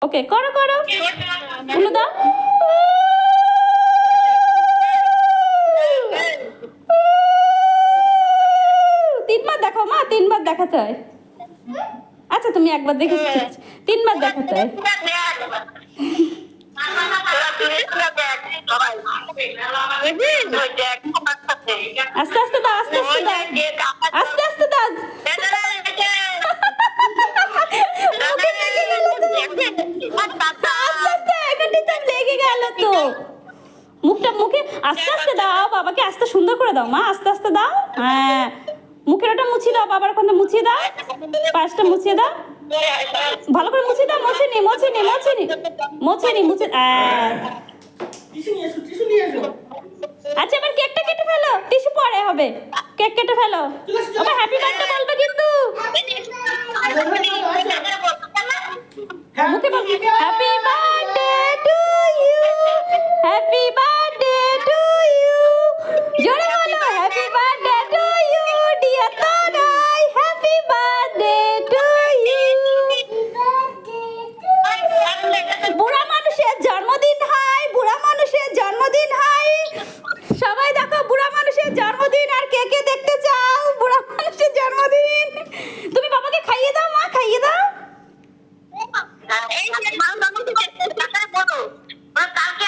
ওকে করো করো উলু দাও। তিনবার দেখো মা, তিনবার দেখাতে হয়। আচ্ছা তুমি একবার দেখেছো, তিনবার দেখাতে হয়। আস্তে আস্তে দাও, আস্তে আস্তে দাও, আস্তে আস্তে দাও। মুখে লেগে গেল তো, আস্তে আস্তে এখানটায় তো লেগে গেল তো। মুখটা মুখে আস্তে আস্তে দাও, বাবাকে আস্তে সুন্দর করে দাও মা, আস্তে আস্তে দাও। হ্যাঁ মুখের ওটা মুছিয়ে দাও, বাবার ওখানে মুছিয়ে দাও, পাশটা মুছিয়ে দাও, ভালো করে মুছিয়ে দাও। মোছেনি মোছেনি মোছেনি মোছেনি মুছে। আচ্ছা এবার কেকটা কেটে ফেলো, টিস্যু পরে হবে, কেক কেটে ফেলো। আবার হ্যাপি বার্থডে বলবে কিন্তু, মুখে বল happy birthday to you, happy birthday to you, জোরে বলো happy birthday to you dear Tanay, happy birthday to you. বুড়া মানুষের জন্মদিন হয়, বুড়া মানুষের জন্মদিন হয়। সবাই দেখো বুড়া মানুষের জন্মদিন, আর কে কে দেখতে চাও বুড়া মানুষের জন্মদিন? তুমি বাবাকে খাইয়ে দাও মা, খাইয়ে দাও। কালকে